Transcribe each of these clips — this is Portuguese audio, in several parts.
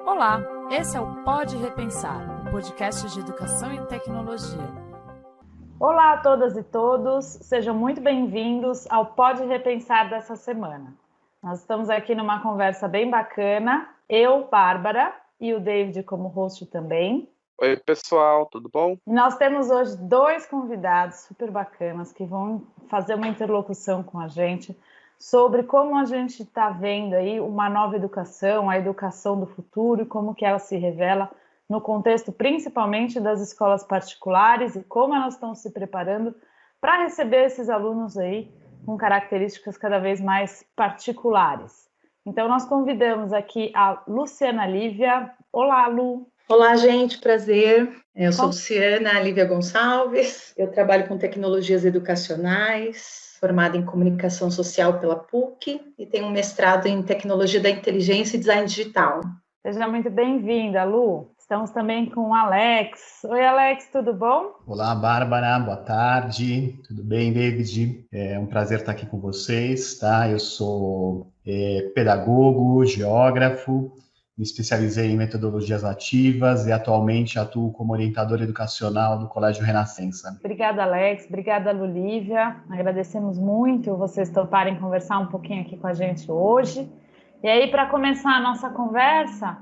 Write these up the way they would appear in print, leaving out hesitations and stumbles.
Olá, esse é o Pode Repensar, o podcast de educação e tecnologia. Olá a todas e todos, sejam muito bem-vindos ao Pode Repensar dessa semana. Nós estamos aqui numa conversa bem bacana, eu, Bárbara, e o David como host também. Oi, pessoal, tudo bom? E nós temos hoje dois convidados super bacanas que vão fazer uma interlocução com a gente sobre como a gente está vendo aí uma nova educação, a educação do futuro e como que ela se revela no contexto principalmente das escolas particulares e como elas estão se preparando para receber esses alunos aí com características cada vez mais particulares. Então, nós convidamos aqui a Luciana Lívia. Olá, Lu! Olá, gente, prazer. Eu sou Luciana Lívia Gonçalves, eu trabalho com tecnologias educacionais, formada em comunicação social pela PUC e tenho um mestrado em tecnologia da inteligência e design digital. Seja muito bem-vinda, Lu. Estamos também com o Alex. Oi, Alex, tudo bom? Olá, Bárbara, boa tarde. Tudo bem, David? É um prazer estar aqui com vocês, tá? Eu sou pedagogo, geógrafo, me especializei em metodologias ativas e atualmente atuo como orientador educacional do Colégio Renascença. Obrigada, Alex. Obrigada, Lulívia. Agradecemos muito vocês toparem conversar um pouquinho aqui com a gente hoje. E aí, para começar a nossa conversa,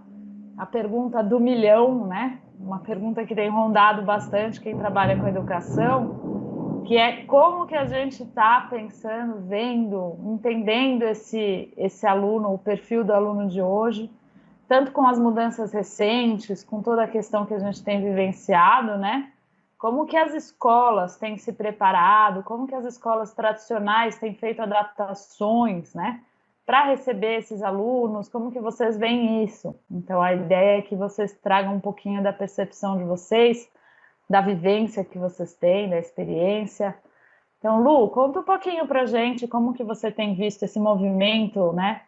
a pergunta do milhão, né? Uma pergunta que tem rondado bastante quem trabalha com educação, que é como que a gente está pensando, vendo, entendendo esse aluno, o perfil do aluno de hoje, tanto com as mudanças recentes, com toda a questão que a gente tem vivenciado, né? Como que as escolas têm se preparado, como que as escolas tradicionais têm feito adaptações, né? Para receber esses alunos, como que vocês veem isso? Então, a ideia é que vocês tragam um pouquinho da percepção de vocês, da vivência que vocês têm, da experiência. Então, Lu, conta um pouquinho para a gente como que você tem visto esse movimento, né?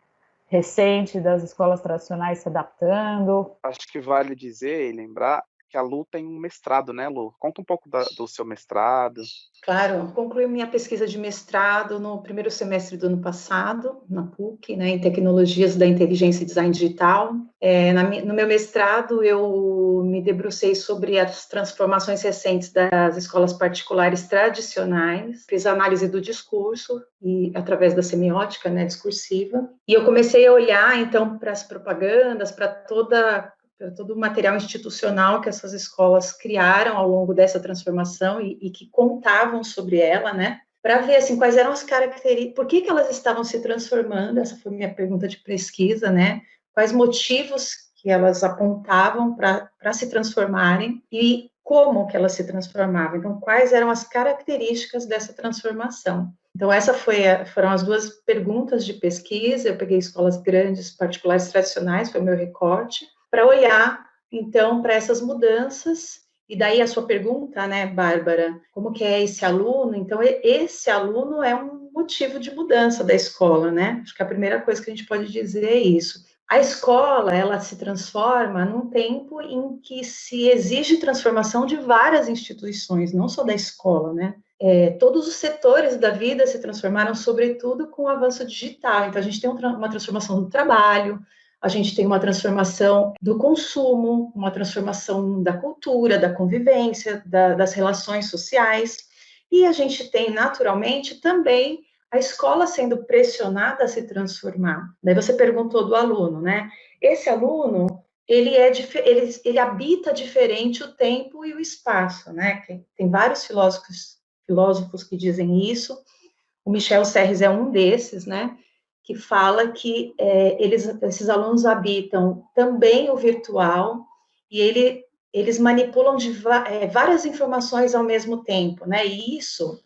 Recente das escolas tradicionais se adaptando. Acho que vale dizer e lembrar que a Lu tem um mestrado, né, Lu? Conta um pouco do seu mestrado. Claro, concluí minha pesquisa de mestrado no primeiro semestre do ano passado, na PUC, né, em tecnologias da inteligência e design digital. No meu mestrado, eu me debrucei sobre as transformações recentes das escolas particulares tradicionais, fiz análise do discurso, e através da semiótica, né, discursiva, e eu comecei a olhar, então, para as propagandas, para todo o material institucional que essas escolas criaram ao longo dessa transformação e que contavam sobre ela, né, para ver, assim, quais eram as características, por que elas estavam se transformando, essa foi minha pergunta de pesquisa, né, quais motivos que elas apontavam para se transformarem e como que elas se transformavam, então, quais eram as características dessa transformação. Então, foram as duas perguntas de pesquisa, eu peguei escolas grandes, particulares, tradicionais, foi o meu recorte, para olhar, então, para essas mudanças, e daí a sua pergunta, né, Bárbara, como que é esse aluno? Então, esse aluno é um motivo de mudança da escola, né? Acho que a primeira coisa que a gente pode dizer é isso. A escola, ela se transforma num tempo em que se exige transformação de várias instituições, não só da escola, né? Todos os setores da vida se transformaram, sobretudo com o avanço digital. Então, a gente tem uma transformação do trabalho, a gente tem uma transformação do consumo, uma transformação da cultura, da convivência, das relações sociais, e a gente tem, naturalmente, também a escola sendo pressionada a se transformar. Daí você perguntou do aluno, né? Esse aluno, ele habita diferente o tempo e o espaço, né? Tem vários filósofos que dizem isso, o Michel Serres é um desses, né? Que fala que esses alunos habitam também o virtual e eles manipulam várias informações ao mesmo tempo, né? E isso,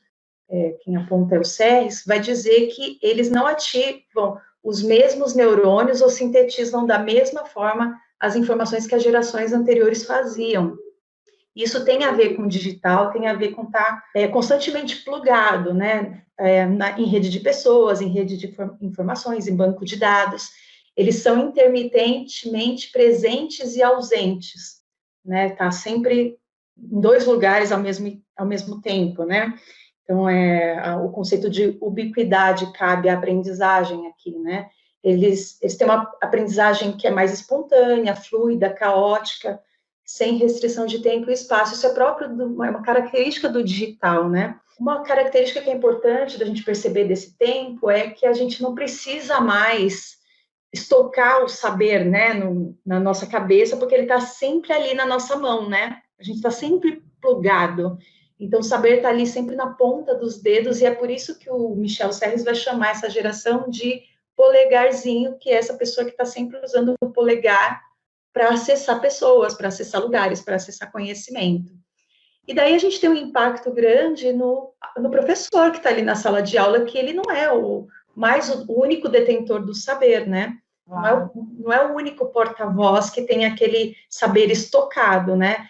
quem aponta é o Serres, vai dizer que eles não ativam os mesmos neurônios ou sintetizam da mesma forma as informações que as gerações anteriores faziam. Isso tem a ver com o digital, tem a ver com estar constantemente plugado, né, em rede de pessoas, em rede de informações, em banco de dados. Eles são intermitentemente presentes e ausentes, né, tá sempre em dois lugares ao mesmo tempo, né. Então, o conceito de ubiquidade cabe à aprendizagem aqui, né. Eles têm uma aprendizagem que é mais espontânea, fluida, caótica, sem restrição de tempo e espaço. Isso é próprio, é uma característica do digital, né? Uma característica que é importante da gente perceber desse tempo é que a gente não precisa mais estocar o saber, né, na nossa cabeça, porque ele está sempre ali na nossa mão, né? A gente está sempre plugado. Então, o saber está ali sempre na ponta dos dedos, e é por isso que o Michel Serres vai chamar essa geração de polegarzinho, que é essa pessoa que está sempre usando o polegar para acessar pessoas, para acessar lugares, para acessar conhecimento. E daí a gente tem um impacto grande no professor que está ali na sala de aula, que ele não é o único detentor do saber, né? Não é o único porta-voz que tem aquele saber estocado, né?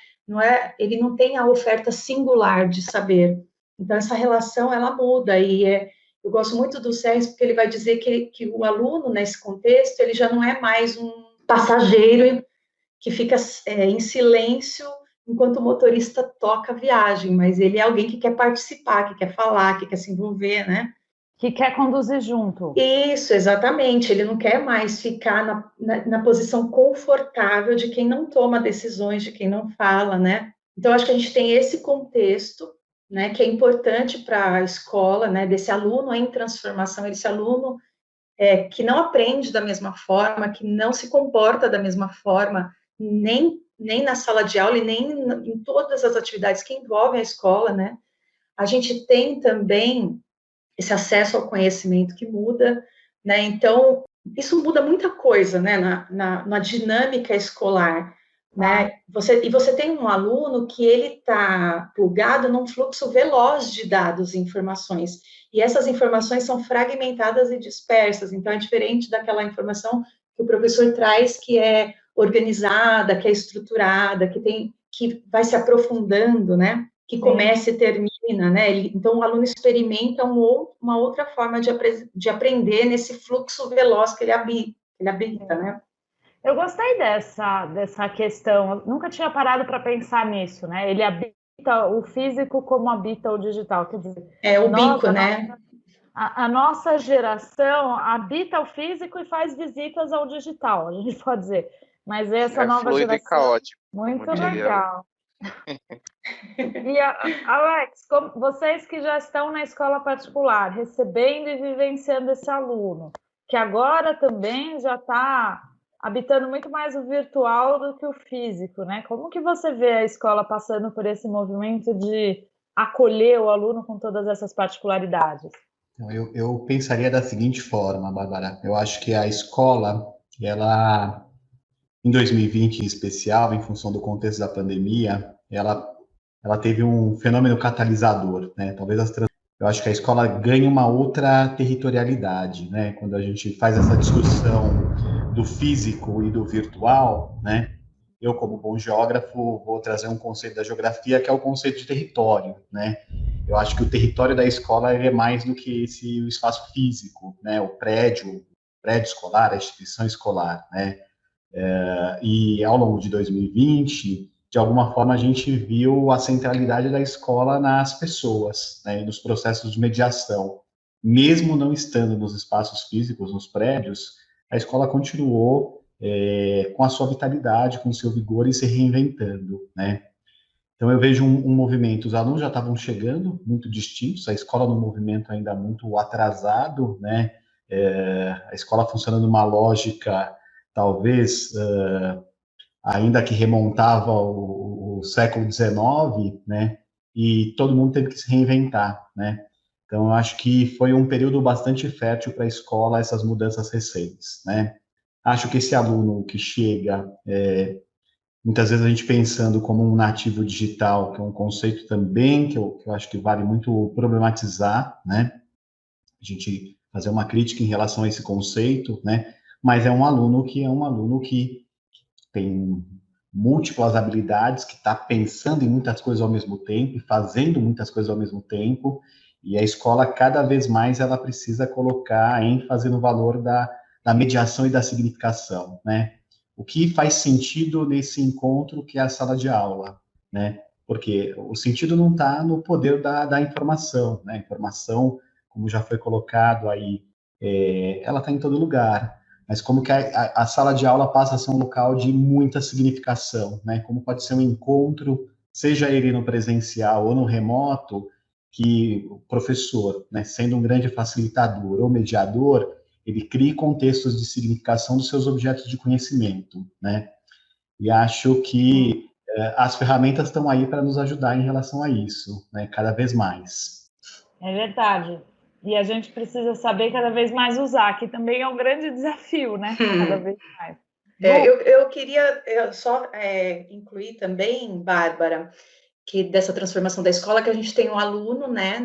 Ele não tem a oferta singular de saber. Então, essa relação, ela muda, eu gosto muito do Serres, porque ele vai dizer que o aluno, nesse contexto, ele já não é mais um passageiro que fica em silêncio enquanto o motorista toca a viagem, mas ele é alguém que quer participar, que quer falar, que quer se envolver, né? Que quer conduzir junto. Isso, exatamente. Ele não quer mais ficar na posição confortável de quem não toma decisões, de quem não fala, né? Então, acho que a gente tem esse contexto, né, que é importante para a escola, né, desse aluno em transformação, esse aluno que não aprende da mesma forma, que não se comporta da mesma forma, nem na sala de aula e nem em todas as atividades que envolvem a escola, né? A gente tem também esse acesso ao conhecimento que muda, né? Então, isso muda muita coisa, né? Na dinâmica escolar, né? Você tem um aluno que ele está plugado num fluxo veloz de dados e informações, e essas informações são fragmentadas e dispersas, então é diferente daquela informação que o professor traz, que é organizada, que é estruturada, que vai se aprofundando, né? Que começa e termina, né? Então, o aluno experimenta uma outra forma de aprender nesse fluxo veloz que ele habita, né? Eu gostei dessa questão. Eu nunca tinha parado para pensar nisso, né? Ele habita o físico como habita o digital. Quer dizer, o bico, né? A nossa geração habita o físico e faz visitas ao digital, a gente pode dizer. Mas essa nova fluido geração... E caótico. Muito legal. E, Alex, vocês que já estão na escola particular, recebendo e vivenciando esse aluno, que agora também já está habitando muito mais o virtual do que o físico, né? Como que você vê a escola passando por esse movimento de acolher o aluno com todas essas particularidades? Eu pensaria da seguinte forma, Bárbara. Eu acho que a escola, ela, em 2020 em especial, em função do contexto da pandemia, ela teve um fenômeno catalisador, né? Eu acho que a escola ganha uma outra territorialidade, né? Quando a gente faz essa discussão do físico e do virtual, né? Eu, como bom geógrafo, vou trazer um conceito da geografia, que é o conceito de território, né? Eu acho que o território da escola ele é mais do que o espaço físico, né? O prédio escolar, a instituição escolar, né? E ao longo de 2020, de alguma forma, a gente viu a centralidade da escola nas pessoas, né? E nos processos de mediação. Mesmo não estando nos espaços físicos, nos prédios, a escola continuou com a sua vitalidade, com o seu vigor e se reinventando, né? Então, eu vejo um movimento, os alunos já estavam chegando muito distintos, a escola num movimento ainda muito atrasado, né? A escola funcionando numa lógica, talvez, ainda que remontava o século XIX, né? E todo mundo teve que se reinventar, né? Então, eu acho que foi um período bastante fértil para a escola, essas mudanças recentes, né? Acho que esse aluno que chega, muitas vezes a gente pensando como um nativo digital, que é um conceito também que eu acho que vale muito problematizar, né? A gente fazer uma crítica em relação a esse conceito, né? Mas é um aluno que tem múltiplas habilidades, que está pensando em muitas coisas ao mesmo tempo, e fazendo muitas coisas ao mesmo tempo, e a escola, cada vez mais, ela precisa colocar ênfase no valor da mediação e da significação, né? O que faz sentido nesse encontro que é a sala de aula, né? Porque o sentido não está no poder da informação, né? A informação, como já foi colocado aí, ela está em todo lugar. mas como que a sala de aula passa a ser um local de muita significação, né? Como pode ser um encontro, seja ele no presencial ou no remoto, que o professor, né, sendo um grande facilitador ou mediador, ele cria contextos de significação dos seus objetos de conhecimento, né? E acho que as ferramentas estão aí para nos ajudar em relação a isso, né? Cada vez mais. É verdade. E a gente precisa saber cada vez mais usar, que também é um grande desafio, né? Cada vez mais. Eu queria só incluir também, Bárbara, que dessa transformação da escola, que a gente tem um aluno, né,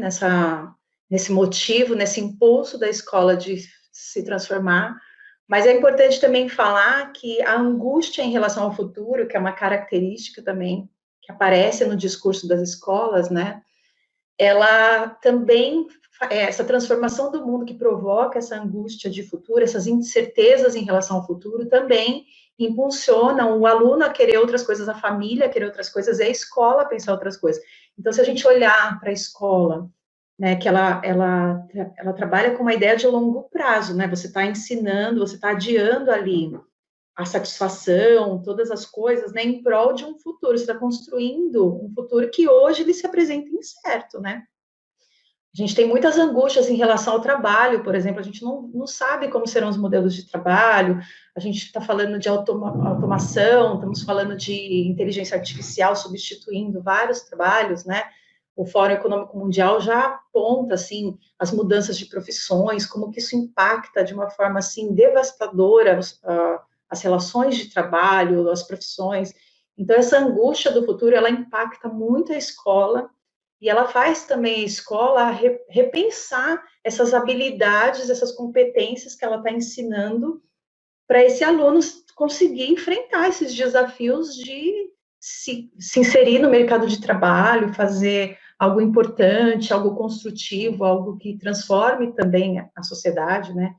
nesse motivo, nesse impulso da escola de se transformar, mas é importante também falar que a angústia em relação ao futuro, que é uma característica também que aparece no discurso das escolas, né, ela também, essa transformação do mundo que provoca essa angústia de futuro, essas incertezas em relação ao futuro, também impulsionam o aluno a querer outras coisas, a família a querer outras coisas, e a escola a pensar outras coisas. Então, se a gente olhar para a escola, né, que ela trabalha com uma ideia de longo prazo, né, você está ensinando, você está adiando ali a satisfação, todas as coisas, né, em prol de um futuro, você está construindo um futuro que hoje ele se apresenta incerto, né? A gente tem muitas angústias em relação ao trabalho, por exemplo, a gente não sabe como serão os modelos de trabalho, a gente está falando de automação, estamos falando de inteligência artificial substituindo vários trabalhos, né? O Fórum Econômico Mundial já aponta, assim, as mudanças de profissões, como que isso impacta de uma forma, assim, devastadora as relações de trabalho, as profissões. Então, essa angústia do futuro, ela impacta muito a escola, e ela faz também a escola repensar essas habilidades, essas competências que ela está ensinando para esse aluno conseguir enfrentar esses desafios de se inserir no mercado de trabalho, fazer algo importante, algo construtivo, algo que transforme também a sociedade, né?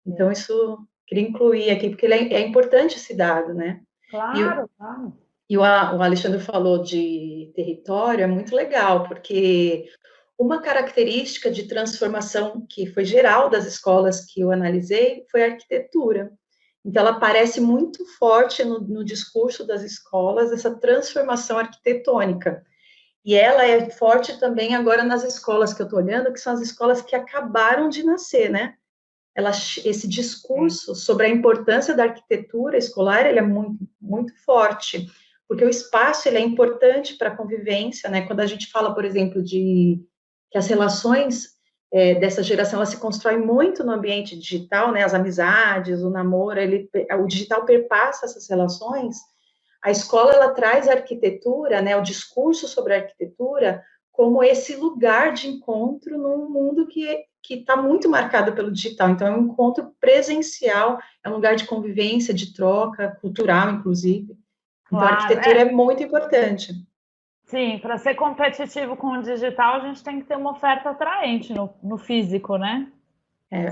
Então, isso queria incluir aqui, porque é importante esse dado, né? Claro, claro. E o Alexandre falou de território, é muito legal, porque uma característica de transformação que foi geral das escolas que eu analisei foi a arquitetura. Então, ela aparece muito forte no discurso das escolas, essa transformação arquitetônica. E ela é forte também agora nas escolas que eu estou olhando, que são as escolas que acabaram de nascer, né? Esse discurso sobre a importância da arquitetura escolar, ele é muito, muito forte, porque o espaço, ele é importante para a convivência, né? Quando a gente fala, por exemplo, de que as relações dessa geração, ela se constrói muito no ambiente digital, né? As amizades, o namoro, o digital perpassa essas relações. A escola, ela traz a arquitetura, né? O discurso sobre a arquitetura como esse lugar de encontro num mundo que está muito marcado pelo digital. Então, é um encontro presencial, é um lugar de convivência, de troca, cultural, inclusive. Então, a arquitetura é muito importante. Sim, para ser competitivo com o digital, a gente tem que ter uma oferta atraente no físico, né?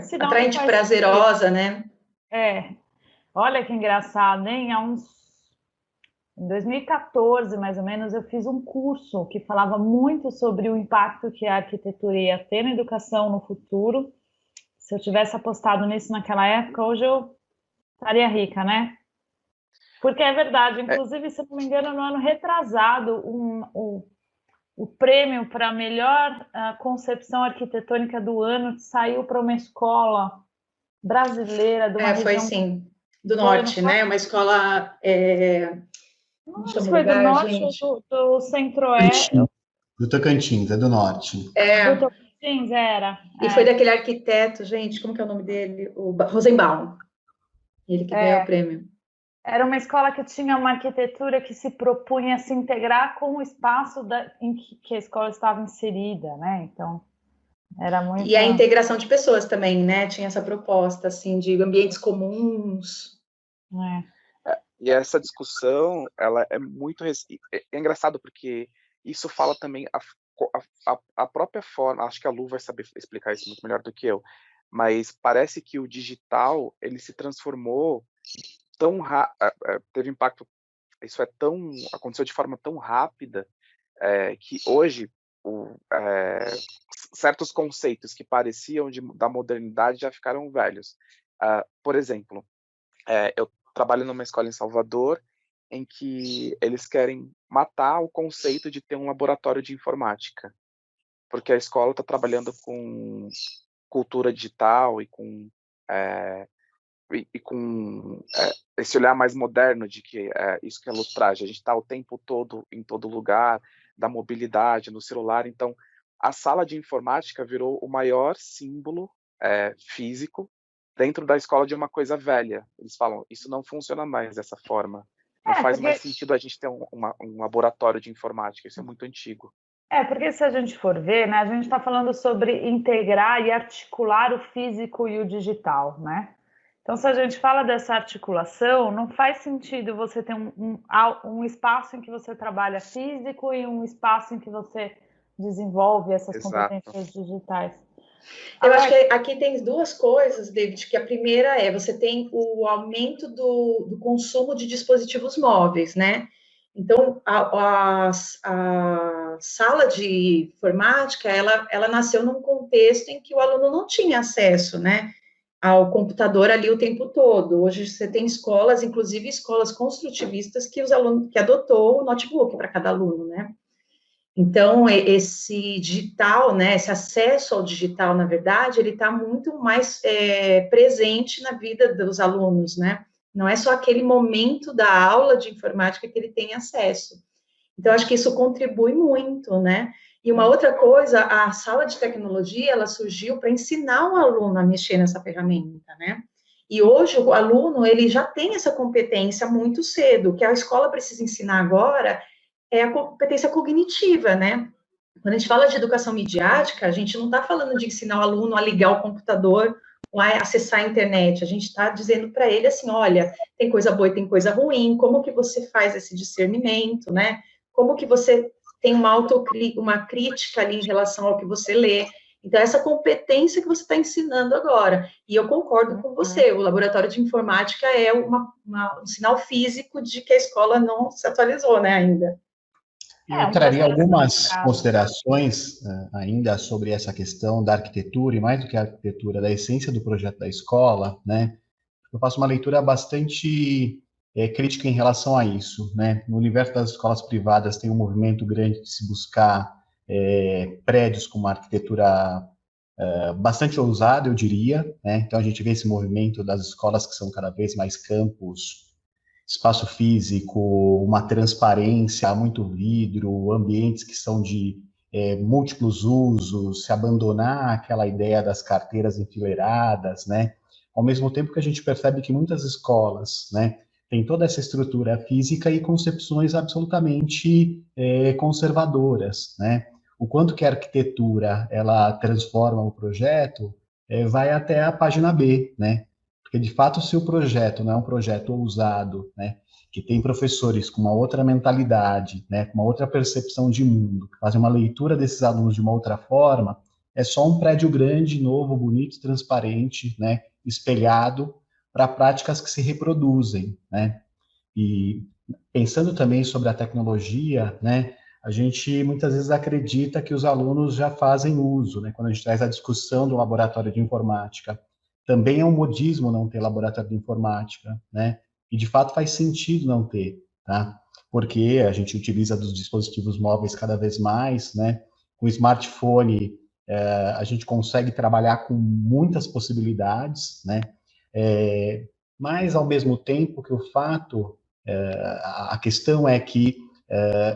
Senão atraente, prazerosa, né? Olha que engraçado, hein? Em 2014, mais ou menos, eu fiz um curso que falava muito sobre o impacto que a arquitetura ia ter na educação no futuro. Se eu tivesse apostado nisso naquela época, hoje eu estaria rica, né? Porque é verdade, inclusive, se não me engano, no ano retrasado, o prêmio para a melhor concepção arquitetônica do ano saiu para uma escola brasileira de uma região... Foi sim, do norte, né? Uma escola... Não sei se foi do norte ou do centro-oeste. Do Tocantins, é do norte. Do Tocantins, era. E foi daquele arquiteto, gente, como que é o nome dele? O Rosenbaum. Ele que ganhou o prêmio. Era uma escola que tinha uma arquitetura que se propunha a se integrar com o espaço em que a escola estava inserida, né? Então, era muito... E a integração de pessoas também, né? Tinha essa proposta, assim, de ambientes comuns. E essa discussão, ela é muito... É engraçado porque isso fala também a própria forma... Acho que a Lu vai saber explicar isso muito melhor do que eu, mas parece que o digital, ele se transformou teve impacto, aconteceu de forma tão rápida que hoje certos conceitos que pareciam da modernidade já ficaram velhos. Por exemplo, Eu trabalho numa escola em Salvador, em que eles querem matar o conceito de ter um laboratório de informática, porque a escola está trabalhando com cultura digital e com esse olhar mais moderno de que isso que a Lu traz, a gente está o tempo todo em todo lugar, da mobilidade, no celular. Então, a sala de informática virou o maior símbolo físico dentro da escola de uma coisa velha. Eles falam, isso não funciona mais dessa forma. Não faz mais sentido a gente ter um laboratório de informática, isso é muito antigo. Porque se a gente for ver, né, a gente está falando sobre integrar e articular o físico e o digital, né? Então, se a gente fala dessa articulação, não faz sentido você ter um espaço em que você trabalha físico e um espaço em que você desenvolve essas competências digitais. Eu acho que aqui tem duas coisas, David, que a primeira você tem o aumento do consumo de dispositivos móveis, né? Então, a sala de informática, ela nasceu num contexto em que o aluno não tinha acesso, né, ao computador ali o tempo todo. Hoje você tem escolas, inclusive escolas construtivistas, que adotou o notebook para cada aluno, né? Então, esse digital, né, esse acesso ao digital, na verdade, ele está muito mais presente na vida dos alunos, né? Não é só aquele momento da aula de informática que ele tem acesso. Então, acho que isso contribui muito, né? E uma outra coisa, a sala de tecnologia, ela surgiu para ensinar o aluno a mexer nessa ferramenta, né? E hoje o aluno, ele já tem essa competência muito cedo. O que a escola precisa ensinar agora é a competência cognitiva, né? Quando a gente fala de educação midiática, a gente não está falando de ensinar o aluno a ligar o computador ou a acessar a internet. A gente está dizendo para ele assim, olha, tem coisa boa e tem coisa ruim, como que você faz esse discernimento, né? Como que você tem uma crítica ali em relação ao que você lê. Então, essa competência que você está ensinando agora. E eu concordo com você, o laboratório de informática é um sinal físico de que a escola não se atualizou, né, ainda. Eu traria algumas considerações ainda sobre essa questão da arquitetura, e mais do que a arquitetura, da essência do projeto da escola, né? Eu faço uma leitura bastante crítica em relação a isso, né? No universo das escolas privadas tem um movimento grande de se buscar prédios com uma arquitetura bastante ousada, eu diria, né? Então a gente vê esse movimento das escolas que são cada vez mais campus, espaço físico, uma transparência, muito vidro, ambientes que são de múltiplos usos, se abandonar aquela ideia das carteiras enfileiradas, né? Ao mesmo tempo que a gente percebe que muitas escolas, né, têm toda essa estrutura física e concepções absolutamente conservadoras, né? O quanto que a arquitetura, ela transforma o projeto, vai até a página B, né? Porque, de fato, se o projeto não é um projeto ousado, né, que tem professores com uma outra mentalidade, né, com uma outra percepção de mundo, que fazem uma leitura desses alunos de uma outra forma, é só um prédio grande, novo, bonito, transparente, né, espelhado para práticas que se reproduzem, né? E pensando também sobre a tecnologia, né, a gente muitas vezes acredita que os alunos já fazem uso, né, quando a gente traz a discussão do laboratório de informática. Também é um modismo não ter laboratório de informática, né? E, de fato, faz sentido não ter, tá? Porque a gente utiliza dos dispositivos móveis cada vez mais, né? Com o smartphone, a gente consegue trabalhar com muitas possibilidades, né? Mas, ao mesmo tempo que o fato, a questão é que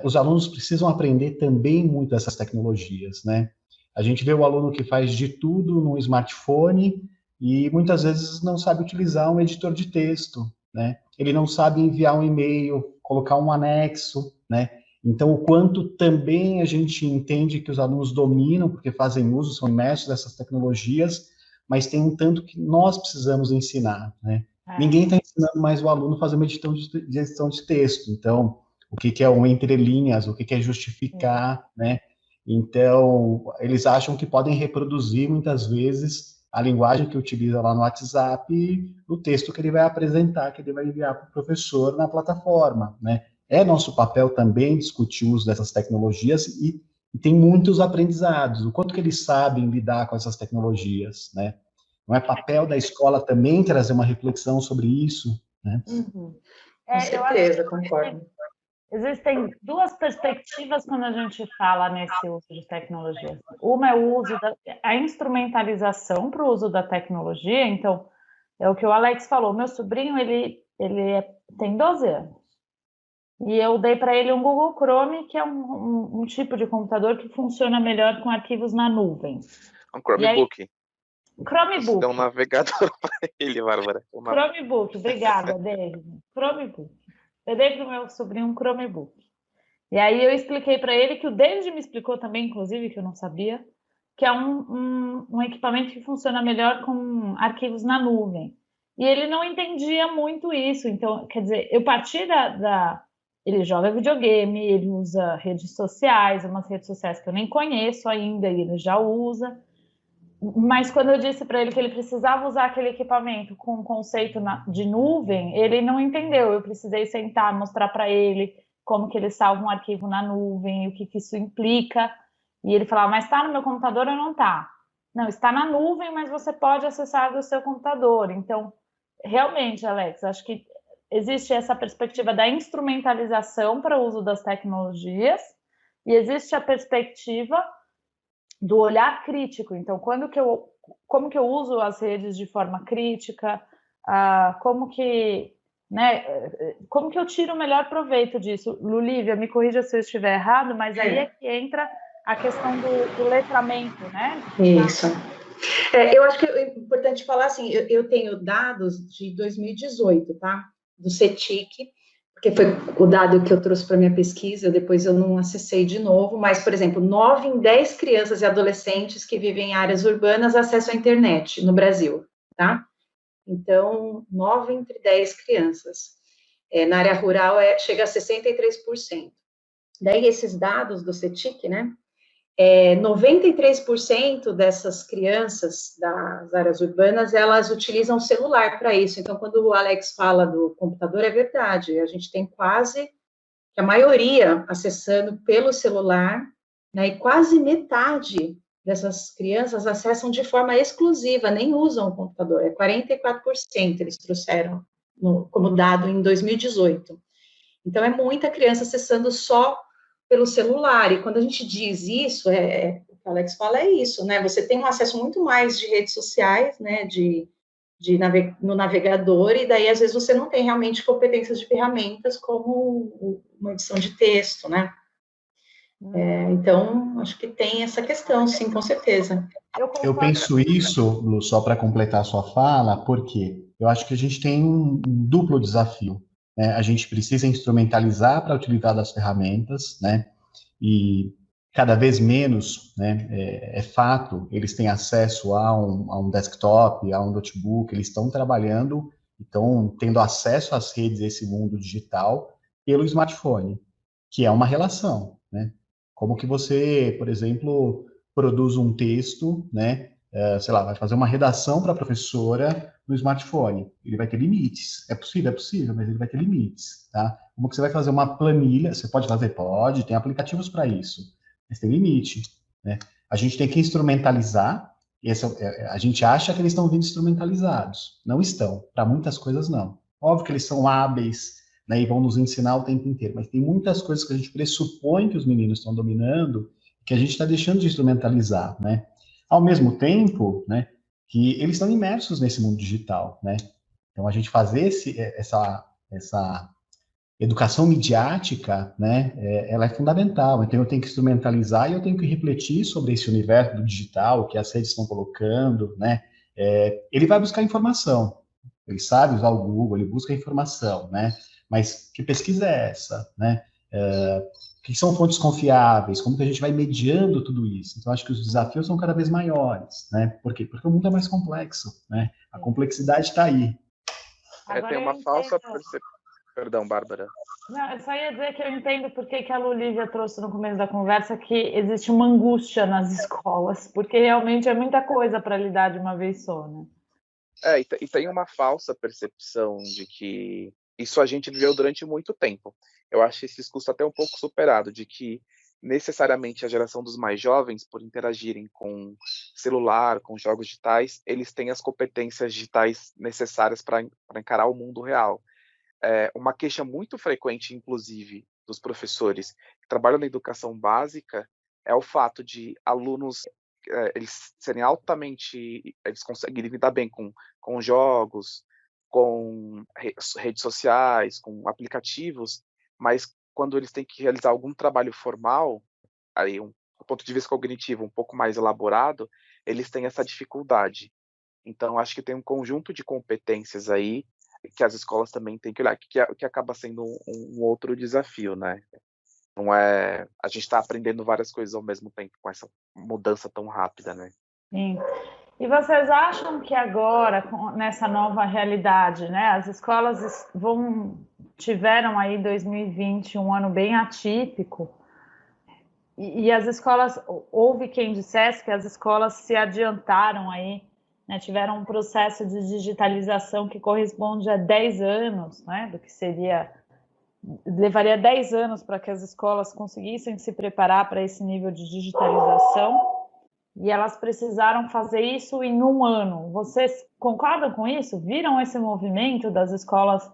os alunos precisam aprender também muito dessas tecnologias, né? A gente vê o aluno que faz de tudo no smartphone e muitas vezes não sabe utilizar um editor de texto, né? Ele não sabe enviar um e-mail, colocar um anexo, né? Então, o quanto também a gente entende que os alunos dominam, porque fazem uso, são imersos nessas tecnologias, mas tem um tanto que nós precisamos ensinar, né? Ninguém está ensinando mais o aluno a fazer uma edição de texto. Então, o que é um entrelinhas, o que é justificar, né? Então, eles acham que podem reproduzir, muitas vezes, a linguagem que utiliza lá no WhatsApp, no texto que ele vai apresentar, que ele vai enviar para o professor na plataforma, né? É nosso papel também discutir o uso dessas tecnologias e tem muitos aprendizados, o quanto que eles sabem lidar com essas tecnologias, né? Não é papel da escola também trazer uma reflexão sobre isso, né? Uhum. Com certeza, concordo. Existem duas perspectivas quando a gente fala nesse uso de tecnologia. Uma é o uso a instrumentalização para o uso da tecnologia. Então, é o que o Alex falou. Meu sobrinho, tem 12 anos. E eu dei para ele um Google Chrome, que é um tipo de computador que funciona melhor com arquivos na nuvem. Um Chromebook. Chromebook. Dá um navegador para ele, Bárbara. Chromebook, obrigada, David. Chromebook. Eu dei para o meu sobrinho um Chromebook. E aí eu expliquei para ele, que o David me explicou também, inclusive, que eu não sabia, que é um equipamento que funciona melhor com arquivos na nuvem. E ele não entendia muito isso. Então, quer dizer, eu parti ele joga videogame, ele usa redes sociais, umas redes sociais que eu nem conheço ainda, e ele já usa. Mas quando eu disse para ele que ele precisava usar aquele equipamento com um conceito de nuvem, ele não entendeu. Eu precisei sentar, mostrar para ele como que ele salva um arquivo na nuvem, o que isso implica. E ele falava, mas está no meu computador ou não está? Não, está na nuvem, mas você pode acessar do seu computador. Então, realmente, Alex, acho que existe essa perspectiva da instrumentalização para o uso das tecnologias e existe a perspectiva do olhar crítico. Então, como que eu uso as redes de forma crítica, como que eu tiro o melhor proveito disso? Lulívia, me corrija se eu estiver errado, mas aí é que entra a questão do letramento, né? Isso. Eu acho que é importante falar assim, eu tenho dados de 2018, tá? Do CETIC, porque foi o dado que eu trouxe para minha pesquisa, depois eu não acessei de novo, mas, por exemplo, 9 em 10 crianças e adolescentes que vivem em áreas urbanas acessam a internet no Brasil, tá? Então, 9 entre 10 crianças. Na área rural chega a 63%. Daí, esses dados do CETIC, né? 93% dessas crianças das áreas urbanas, elas utilizam o celular para isso. Então, quando o Alex fala do computador, é verdade. A gente tem quase a maioria acessando pelo celular, né? E quase metade dessas crianças acessam de forma exclusiva, nem usam o computador. 44% eles trouxeram como dado em 2018. Então, é muita criança acessando só pelo celular, e quando a gente diz isso, o que o Alex fala é isso, né, você tem um acesso muito mais de redes sociais, né, no navegador, e daí, às vezes, você não tem realmente competências de ferramentas como uma edição de texto, né, então, acho que tem essa questão, sim, com certeza. Eu penso isso, Lu, só para completar a sua fala, porque eu acho que a gente tem um duplo desafio, né? A gente precisa instrumentalizar para utilizar das ferramentas, né? E cada vez menos, né? É fato, eles têm acesso a um desktop, a um notebook, eles estão trabalhando, estão tendo acesso às redes desse mundo digital pelo smartphone, que é uma relação, né? Como que você, por exemplo, produz um texto, né? Sei lá, vai fazer uma redação para a professora no smartphone. Ele vai ter limites. É possível, mas ele vai ter limites, tá? Como que você vai fazer uma planilha? Você pode fazer? Pode, tem aplicativos para isso, mas tem limite, né? A gente tem que instrumentalizar. A gente acha que eles estão vindo instrumentalizados. Não estão. Para muitas coisas, não. Óbvio que eles são hábeis, né, e vão nos ensinar o tempo inteiro, mas tem muitas coisas que a gente pressupõe que os meninos estão dominando que a gente está deixando de instrumentalizar, né? Ao mesmo tempo, né, que eles estão imersos nesse mundo digital, né? Então, a gente fazer essa educação midiática, né, ela é fundamental. Então, eu tenho que instrumentalizar e eu tenho que refletir sobre esse universo do digital que as redes estão colocando, né? Ele vai buscar informação, ele sabe usar o Google, ele busca informação, né? Mas que pesquisa é essa, né? Que são fontes confiáveis? Como que a gente vai mediando tudo isso? Então, acho que os desafios são cada vez maiores, né? Por quê? Porque o mundo é mais complexo, né? A complexidade está aí. Tem uma falsa percepção. Perdão, Bárbara. Não, eu só ia dizer que eu entendo por que a Lulívia trouxe no começo da conversa que existe uma angústia nas escolas, porque realmente é muita coisa para lidar de uma vez só, né? E tem uma falsa percepção de que isso a gente viveu durante muito tempo. Eu acho esse discurso até um pouco superado, de que necessariamente a geração dos mais jovens, por interagirem com celular, com jogos digitais, eles têm as competências digitais necessárias para encarar o mundo real. Uma queixa muito frequente, inclusive, dos professores que trabalham na educação básica é o fato de alunos eles serem altamente, eles conseguirem lidar bem com jogos, com redes sociais, com aplicativos, mas quando eles têm que realizar algum trabalho formal, aí do ponto de vista cognitivo um pouco mais elaborado, eles têm essa dificuldade. Então, acho que tem um conjunto de competências aí que as escolas também têm que olhar, que acaba sendo um outro desafio, né? Não é, a gente está aprendendo várias coisas ao mesmo tempo com essa mudança tão rápida, né? Sim. E vocês acham que agora, nessa nova realidade, né, as escolas tiveram aí 2020 um ano bem atípico, e as escolas, houve quem dissesse que as escolas se adiantaram aí, né, tiveram um processo de digitalização que corresponde a 10 anos, né, do que seria... Levaria 10 anos para que as escolas conseguissem se preparar para esse nível de digitalização, e elas precisaram fazer isso em um ano. Vocês concordam com isso? Viram esse movimento das escolas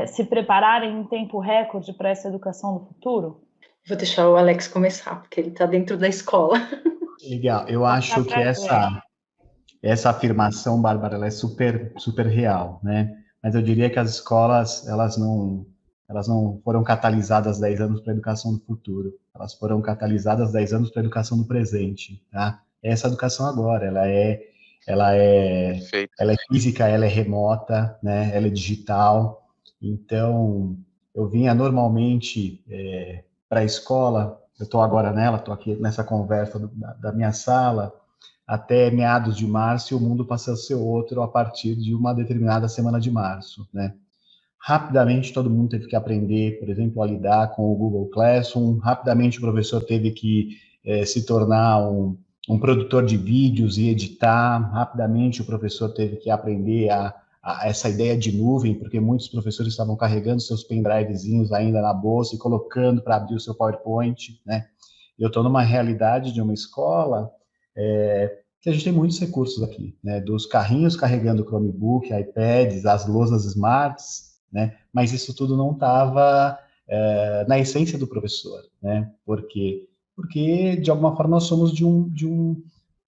se prepararem em tempo recorde para essa educação do futuro? Vou deixar o Alex começar, porque ele está dentro da escola. Legal, eu acho que essa afirmação, Bárbara, ela é super, super real, né? Mas eu diria que as escolas, elas não foram catalisadas 10 anos para a educação do futuro, elas foram catalisadas 10 anos para a educação do presente, tá? Essa educação agora, ela é física, ela é remota, né? Ela é digital. Então, eu vinha normalmente para a escola, eu estou agora nela, estou aqui nessa conversa da minha sala, até meados de março, e o mundo passa a ser outro a partir de uma determinada semana de março, né? Rapidamente, todo mundo teve que aprender, por exemplo, a lidar com o Google Classroom. Rapidamente, o professor teve que se tornar um produtor de vídeos e editar. Rapidamente, o professor teve que aprender a essa ideia de nuvem, porque muitos professores estavam carregando seus pendrivezinhos ainda na bolsa e colocando para abrir o seu PowerPoint, né? Eu estou numa realidade de uma escola que a gente tem muitos recursos aqui, né? Dos carrinhos carregando Chromebook, iPads, as lousas smarts, né? Mas isso tudo não estava na essência do professor, né? Por quê? Porque, de alguma forma, nós somos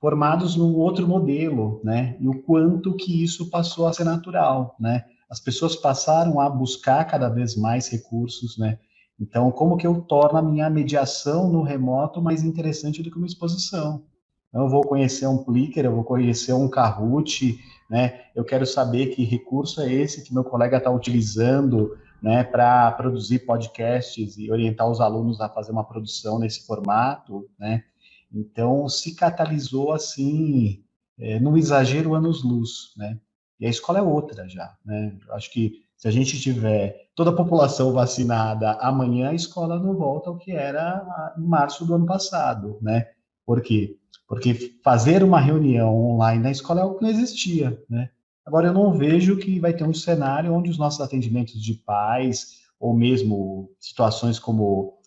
formados num outro modelo, né? E o quanto que isso passou a ser natural, né? As pessoas passaram a buscar cada vez mais recursos, né? Então, como que eu torno a minha mediação no remoto mais interessante do que uma exposição? Eu vou conhecer um Plickr, eu vou conhecer um Kahoot, né? Eu quero saber que recurso é esse que meu colega está utilizando, né, para produzir podcasts e orientar os alunos a fazer uma produção nesse formato, né? Então, se catalisou, assim, num exagero anos-luz, né? E a escola é outra já, né? Eu acho que se a gente tiver toda a população vacinada amanhã, a escola não volta ao que era em março do ano passado, né? Por quê? Porque fazer uma reunião online na escola é algo que não existia, né? Agora, eu não vejo que vai ter um cenário onde os nossos atendimentos de pais, ou mesmo situações como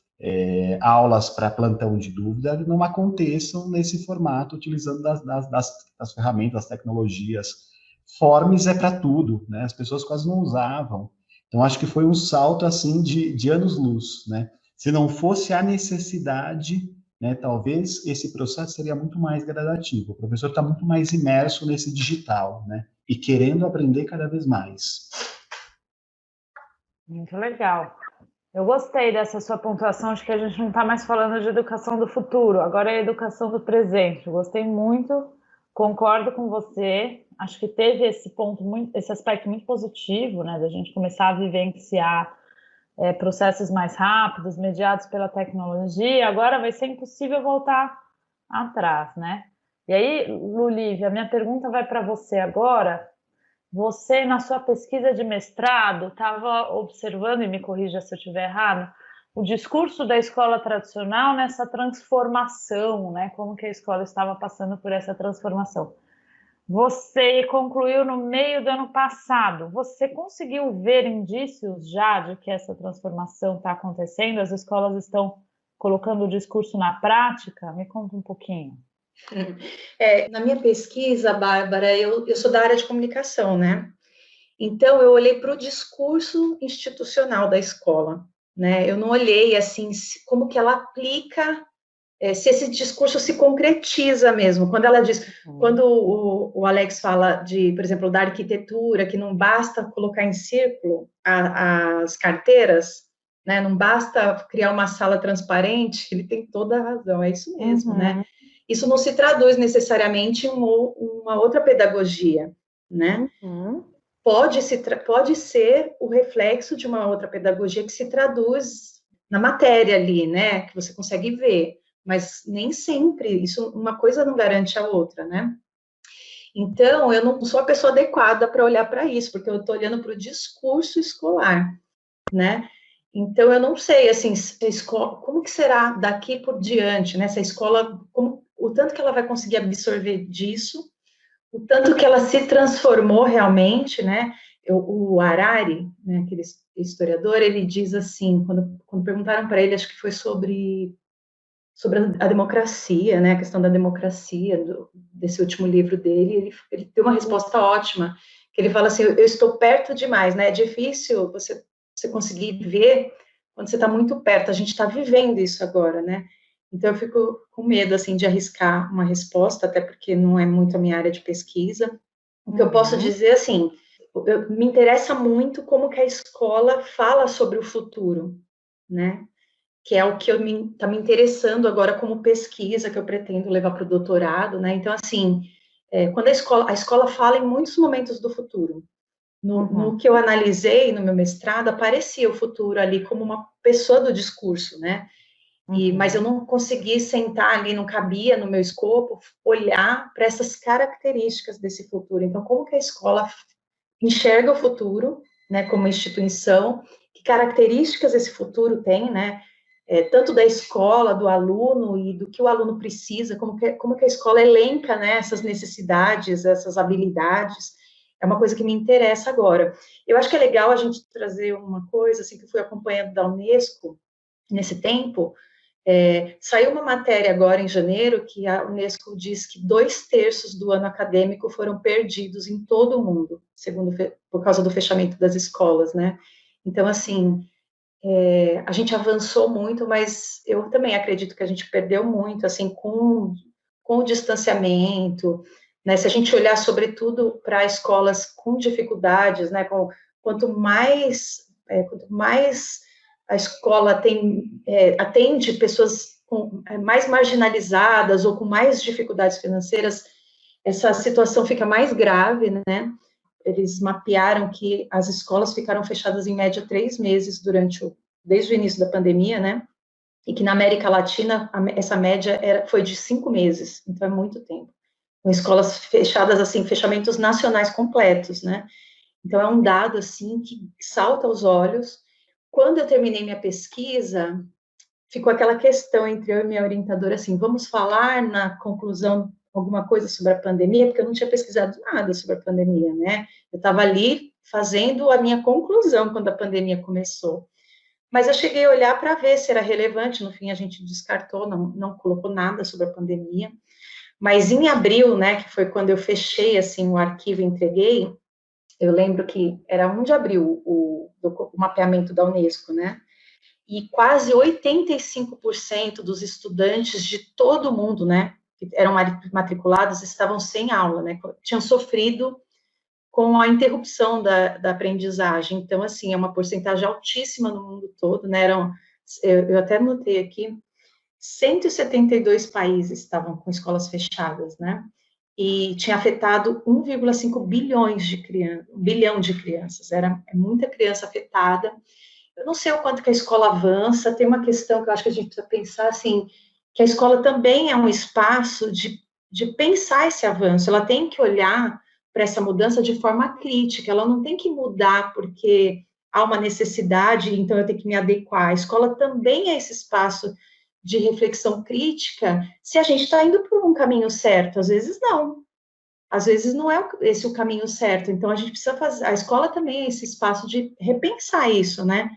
aulas para plantão de dúvida, não aconteçam nesse formato, utilizando das ferramentas, das tecnologias. Forms é para tudo, né? As pessoas quase não usavam. Então, acho que foi um salto, assim, de anos-luz, né? Se não fosse a necessidade, né, talvez esse processo seria muito mais gradativo. O professor está muito mais imerso nesse digital, né? E querendo aprender cada vez mais. Muito legal. Eu gostei dessa sua pontuação de que a gente não está mais falando de educação do futuro, agora é educação do presente. Eu gostei muito, concordo com você. Acho que teve esse aspecto muito positivo, né, da gente começar a vivenciar processos mais rápidos, mediados pela tecnologia. Agora vai ser impossível voltar atrás, né? E aí, Lulívia, a minha pergunta vai para você agora. Você, na sua pesquisa de mestrado, estava observando, e me corrija se eu estiver errado, o discurso da escola tradicional nessa transformação, né? Como que a escola estava passando por essa transformação. Você concluiu no meio do ano passado. Você conseguiu ver indícios já de que essa transformação está acontecendo? As escolas estão colocando o discurso na prática? Me conta um pouquinho. Na minha pesquisa, Bárbara, eu sou da área de comunicação, né? Então, eu olhei para o discurso institucional da escola, né? Eu não olhei, assim, como que ela aplica, se esse discurso se concretiza mesmo. Quando ela diz, quando o Alex fala de, por exemplo, da arquitetura, que não basta colocar em círculo as carteiras, né? Não basta criar uma sala transparente, ele tem toda a razão, é isso mesmo, né? Isso não se traduz necessariamente em uma outra pedagogia, né? Pode ser o reflexo de uma outra pedagogia que se traduz na matéria ali, né? Que você consegue ver, mas nem sempre, uma coisa não garante a outra, né? Então, eu não sou a pessoa adequada para olhar para isso, porque eu estou olhando para o discurso escolar, né? Então, eu não sei, assim, a escola, como que será daqui por diante, né? Se a escola, o tanto que ela vai conseguir absorver disso, o tanto que ela se transformou realmente, né? O Harari, né, aquele historiador, ele diz assim, quando perguntaram para ele, acho que foi sobre a democracia, né, a questão da democracia, desse último livro dele, ele deu uma resposta ótima, que ele fala assim, eu estou perto demais, né? É difícil você conseguir ver quando você está muito perto, a gente está vivendo isso agora, né? Então, eu fico com medo, assim, de arriscar uma resposta, até porque não é muito a minha área de pesquisa. O que eu posso dizer, assim, me interessa muito como que a escola fala sobre o futuro, né? Que é o que está me interessando agora como pesquisa, que eu pretendo levar para o doutorado, né? Então, assim, quando a escola fala em muitos momentos do futuro. No que eu analisei no meu mestrado, aparecia o futuro ali como uma pessoa do discurso, né? Mas eu não consegui sentar ali, não cabia no meu escopo, olhar para essas características desse futuro. Então, como que a escola enxerga o futuro, né, como instituição, que características esse futuro tem, né? Tanto da escola, do aluno e do que o aluno precisa, como que a escola elenca, né, essas necessidades, essas habilidades, é uma coisa que me interessa agora. Eu acho que é legal a gente trazer uma coisa, assim, que eu fui acompanhando da Unesco nesse tempo. Saiu uma matéria agora em janeiro que a Unesco diz que 2/3 do ano acadêmico foram perdidos em todo o mundo, por causa do fechamento das escolas, né? Então, assim, a gente avançou muito, mas eu também acredito que a gente perdeu muito, assim, com o distanciamento, né? Se a gente olhar, sobretudo, para escolas com dificuldades, né? Quanto mais a escola atende pessoas mais marginalizadas ou com mais dificuldades financeiras, essa situação fica mais grave, né? Eles mapearam que as escolas ficaram fechadas em média 3 meses desde o início da pandemia, né? E que na América Latina essa média foi de 5 meses, então é muito tempo. Com escolas fechadas, assim, fechamentos nacionais completos, né? Então é um dado, assim, que salta aos olhos. Quando eu terminei minha pesquisa, ficou aquela questão entre eu e minha orientadora, assim, vamos falar na conclusão alguma coisa sobre a pandemia, porque eu não tinha pesquisado nada sobre a pandemia, né? Eu estava ali fazendo a minha conclusão quando a pandemia começou. Mas eu cheguei a olhar para ver se era relevante, no fim a gente descartou, não colocou nada sobre a pandemia. Mas em abril, né, que foi quando eu fechei, assim, o arquivo e entreguei, eu lembro que era 1 de abril o mapeamento da Unesco, né? E quase 85% dos estudantes de todo o mundo, né, que eram matriculados, estavam sem aula, né? Tinham sofrido com a interrupção da aprendizagem. Então, assim, é uma porcentagem altíssima no mundo todo, né? Eu até notei aqui, 172 países estavam com escolas fechadas, né? E tinha afetado 1,5 bilhão de crianças. É muita criança afetada. Eu não sei o quanto que a escola avança. Tem uma questão que eu acho que a gente precisa pensar, assim, que a escola também é um espaço de pensar esse avanço. Ela tem que olhar para essa mudança de forma crítica. Ela não tem que mudar porque há uma necessidade, então eu tenho que me adequar. A escola também é esse espaço de reflexão crítica, se a gente está indo por um caminho certo, às vezes não. Às vezes não é esse o caminho certo, então a gente precisa fazer, a escola também é esse espaço de repensar isso, né?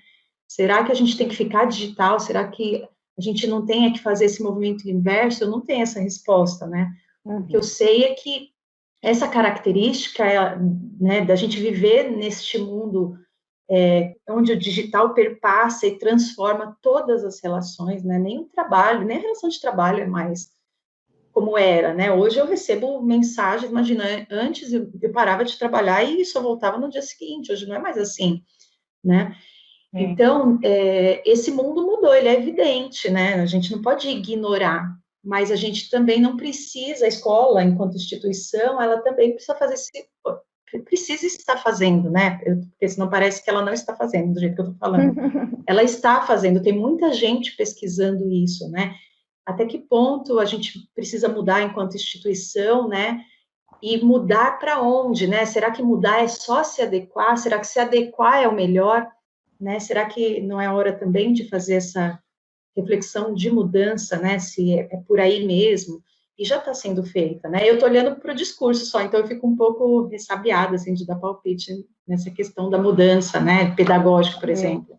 Será que a gente tem que ficar digital? Será que a gente não tenha que fazer esse movimento inverso, eu não tenho essa resposta, né? O que eu sei é que essa característica, né, da gente viver neste mundo onde o digital perpassa e transforma todas as relações, né? Nem o trabalho, nem a relação de trabalho é mais como era, né? Hoje eu recebo mensagens, imagina, antes eu parava de trabalhar e só voltava no dia seguinte, hoje não é mais assim, né? Então, esse mundo mudou, ele é evidente, né? A gente não pode ignorar, mas a gente também não precisa, a escola, enquanto instituição, ela também precisa estar fazendo, né? Porque senão parece que ela não está fazendo, do jeito que eu estou falando. Ela está fazendo, tem muita gente pesquisando isso, né? Até que ponto a gente precisa mudar enquanto instituição, né? E mudar para onde, né? Será que mudar é só se adequar? Será que se adequar é o melhor? Né? Será que não é hora também de fazer essa reflexão de mudança, né? Se é por aí mesmo? E já está sendo feita, né? Eu estou olhando para o discurso só, então eu fico um pouco ressabiada, assim, de dar palpite nessa questão da mudança, né? Pedagógica, por exemplo.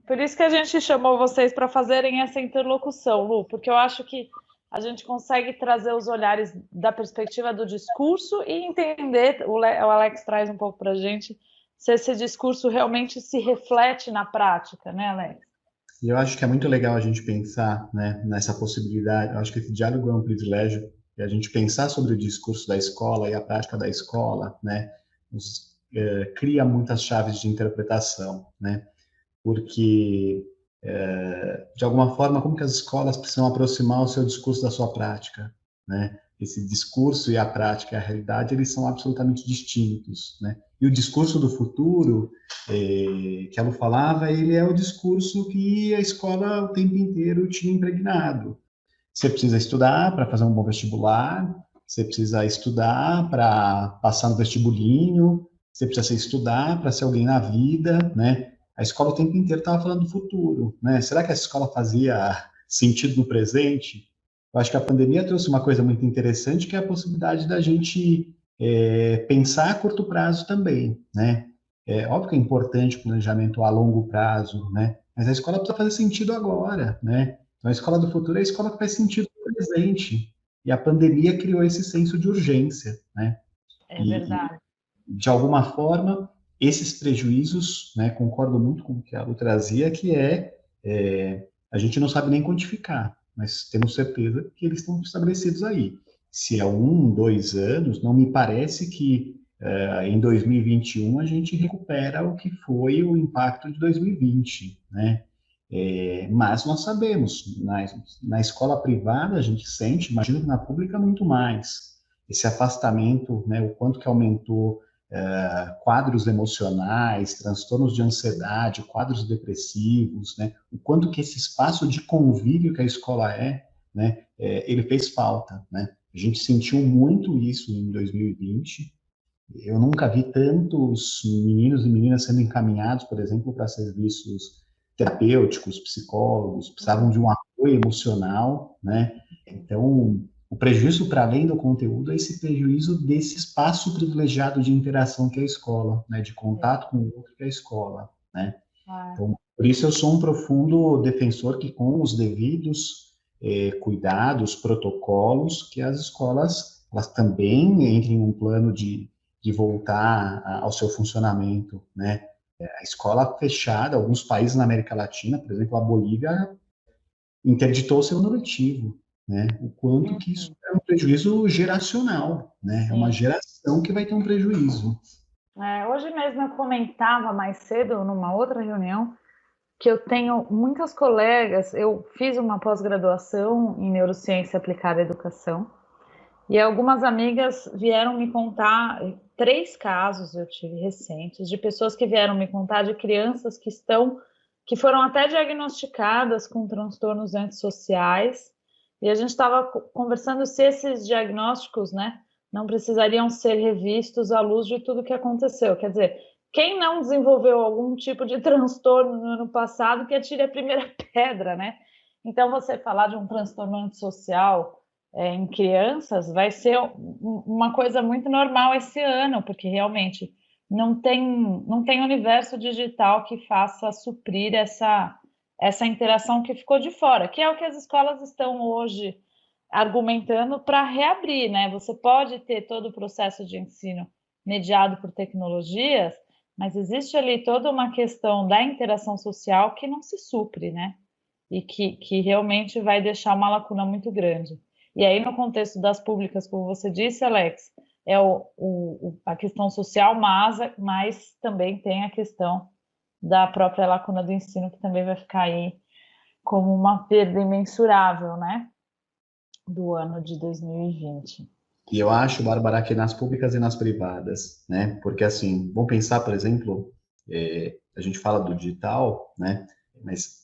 Por isso que a gente chamou vocês para fazerem essa interlocução, Lu, porque eu acho que a gente consegue trazer os olhares da perspectiva do discurso e entender, o Alex traz um pouco para a gente, se esse discurso realmente se reflete na prática, né, Alex? E eu acho que é muito legal a gente pensar, né, nessa possibilidade. Eu acho que esse diálogo é um privilégio, e a gente pensar sobre o discurso da escola e a prática da escola, né, cria muitas chaves de interpretação, né, porque, de alguma forma, como que as escolas precisam aproximar o seu discurso da sua prática, né? Esse discurso e a prática e a realidade, eles são absolutamente distintos, né? E o discurso do futuro, que ela falava, ele é o discurso que a escola o tempo inteiro tinha impregnado. Você precisa estudar para fazer um bom vestibular, você precisa estudar para passar no vestibulinho, você precisa estudar para ser alguém na vida, né? A escola o tempo inteiro estava falando do futuro, né? Será que essa escola fazia sentido no presente? Eu acho que a pandemia trouxe uma coisa muito interessante, que é a possibilidade da gente pensar a curto prazo também, né? É óbvio que é importante o planejamento a longo prazo, né? Mas a escola precisa fazer sentido agora, né? Então, a escola do futuro é a escola que faz sentido no presente. E a pandemia criou esse senso de urgência, né? É verdade. De alguma forma, esses prejuízos, né, concordo muito com o que a Lu trazia, que a gente não sabe nem quantificar, mas temos certeza que eles estão estabelecidos aí. Se é 1, 2 anos, não me parece que em 2021 a gente recupera o que foi o impacto de 2020, né? Mas nós sabemos, na escola privada a gente sente, imagino que na pública muito mais, esse afastamento, né, o quanto que aumentou quadros emocionais, transtornos de ansiedade, quadros depressivos, né? O quanto que esse espaço de convívio que a escola né? Ele fez falta, né? A gente sentiu muito isso em 2020. Eu nunca vi tantos meninos e meninas sendo encaminhados, por exemplo, para serviços terapêuticos, psicólogos, precisavam de um apoio emocional, né? Então, o prejuízo para além do conteúdo é esse prejuízo desse espaço privilegiado de interação que é a escola, né? De contato com o outro que é a escola, né? Então, por isso eu sou um profundo defensor que com os devidos cuidados, protocolos, que as escolas elas também entrem em um plano de voltar ao seu funcionamento, né? A escola fechada, alguns países na América Latina, por exemplo, a Bolívia, interditou o seu ano letivo, né? O quanto que isso é um prejuízo geracional, né? É uma geração que vai ter um prejuízo. Hoje mesmo eu comentava mais cedo, numa outra reunião, que eu tenho muitas colegas, eu fiz uma pós-graduação em Neurociência Aplicada à Educação, e algumas amigas vieram me contar 3 casos, eu tive recentes, de pessoas que vieram me contar de crianças que foram até diagnosticadas com transtornos antissociais, e a gente estava conversando se esses diagnósticos, né, não precisariam ser revistos à luz de tudo que aconteceu. Quer dizer, quem não desenvolveu algum tipo de transtorno no ano passado, que atire a primeira pedra, né? Então, você falar de um transtorno antissocial em crianças vai ser uma coisa muito normal esse ano, porque realmente não tem universo digital que faça suprir essa interação que ficou de fora, que é o que as escolas estão hoje argumentando para reabrir, né? Você pode ter todo o processo de ensino mediado por tecnologias, mas existe ali toda uma questão da interação social que não se supre, né? E que realmente vai deixar uma lacuna muito grande. E aí, no contexto das públicas, como você disse, Alex, é a questão social, mas também tem a questão da própria lacuna do ensino, que também vai ficar aí como uma perda imensurável, né, do ano de 2020. E eu acho, Bárbara, que nas públicas e nas privadas, né, porque assim, vamos pensar, por exemplo, a gente fala do digital, né, mas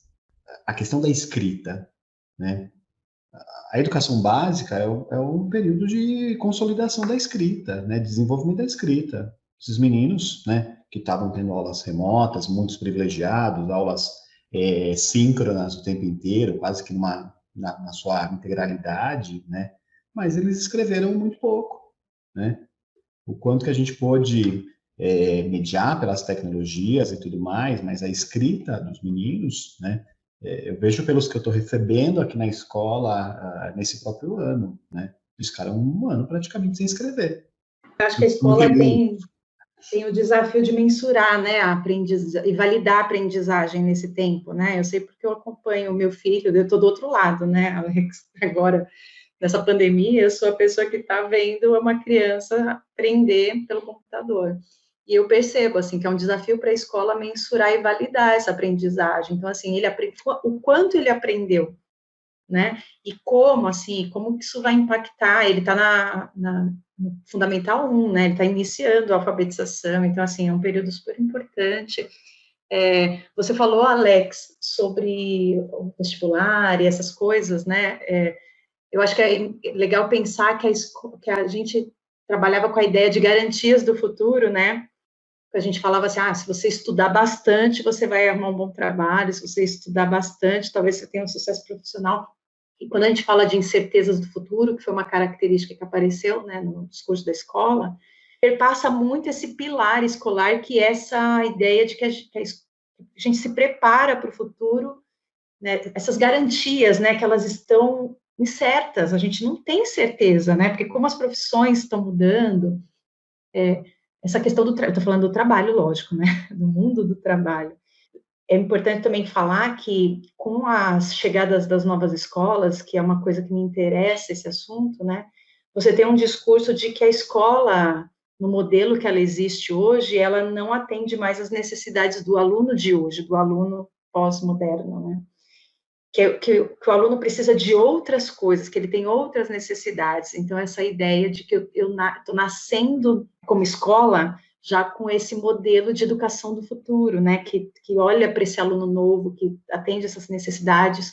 a questão da escrita, né, a educação básica é um período de consolidação da escrita, né, desenvolvimento da escrita. Esses meninos, né, que estavam tendo aulas remotas, muitos privilegiados, aulas síncronas o tempo inteiro, quase que na sua integralidade, né, mas eles escreveram muito pouco, né? O quanto que a gente pôde mediar pelas tecnologias e tudo mais, mas a escrita dos meninos, né, eu vejo pelos que eu estou recebendo aqui na escola nesse próprio ano, né? Eles ficaram um ano praticamente sem escrever. Eu acho que a escola tem o desafio de mensurar, né, e validar a aprendizagem nesse tempo, né? Eu sei porque eu acompanho o meu filho, eu estou do outro lado, né, Alex? Agora, nessa pandemia, eu sou a pessoa que está vendo uma criança aprender pelo computador. E eu percebo, assim, que é um desafio para a escola mensurar e validar essa aprendizagem. Então, assim, o quanto ele aprendeu, né? E como, assim, como que isso vai impactar? Ele está no Fundamental 1, né? Ele está iniciando a alfabetização, então, assim, é um período super importante. Você falou, Alex, sobre o vestibular e essas coisas, né? Eu acho que é legal pensar que a gente trabalhava com a ideia de garantias do futuro, né? A gente falava assim, se você estudar bastante, você vai arrumar um bom trabalho, se você estudar bastante, talvez você tenha um sucesso profissional. E quando a gente fala de incertezas do futuro, que foi uma característica que apareceu, né, no discurso da escola, perpassa muito esse pilar escolar, que é essa ideia de que a gente se prepara para o futuro, né, essas garantias, né, que elas estão incertas, a gente não tem certeza, né, porque como as profissões estão mudando, essa questão estou falando do trabalho, lógico, né, do mundo do trabalho. É importante também falar que, com as chegadas das novas escolas, que é uma coisa que me interessa, esse assunto, né, você tem um discurso de que a escola, no modelo que ela existe hoje, ela não atende mais às necessidades do aluno de hoje, do aluno pós-moderno, né, que o aluno precisa de outras coisas, que ele tem outras necessidades. Então, essa ideia de que eu estou nascendo como escola já com esse modelo de educação do futuro, né, que olha para esse aluno novo, que atende essas necessidades.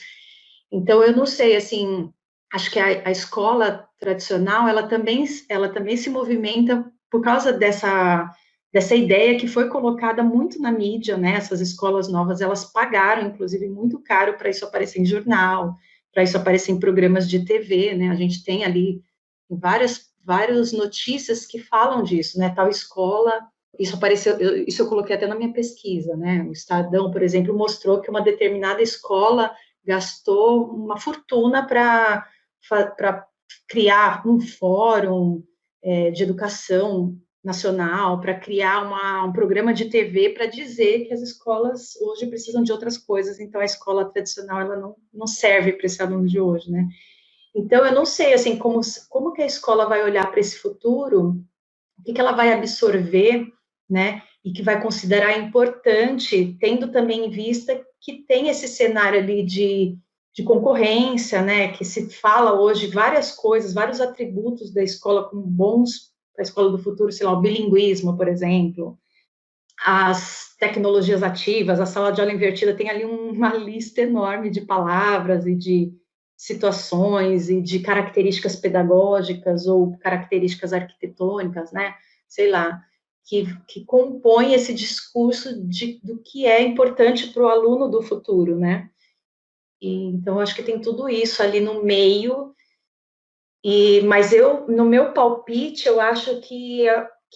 Então, eu não sei, assim, acho que a escola tradicional, ela também se movimenta por causa dessa ideia que foi colocada muito na mídia, né, essas escolas novas, elas pagaram, inclusive, muito caro para isso aparecer em jornal, para isso aparecer em programas de TV, né, a gente tem ali várias notícias que falam disso, né, tal escola, isso apareceu, isso eu coloquei até na minha pesquisa, né, o Estadão, por exemplo, mostrou que uma determinada escola gastou uma fortuna para criar um fórum de educação nacional, para criar um programa de TV para dizer que as escolas hoje precisam de outras coisas, então a escola tradicional ela não serve para esse aluno de hoje, né? Então, eu não sei, assim, como que a escola vai olhar para esse futuro, o que ela vai absorver, né, e que vai considerar importante, tendo também em vista que tem esse cenário ali de concorrência, né, que se fala hoje várias coisas, vários atributos da escola como bons para a escola do futuro, sei lá, o bilinguismo, por exemplo, as tecnologias ativas, a sala de aula invertida tem ali uma lista enorme de palavras e de situações e de características pedagógicas ou características arquitetônicas, né, sei lá, que compõe esse discurso do que é importante para o aluno do futuro, né, e, então, acho que tem tudo isso ali no meio, mas no meu palpite, eu acho que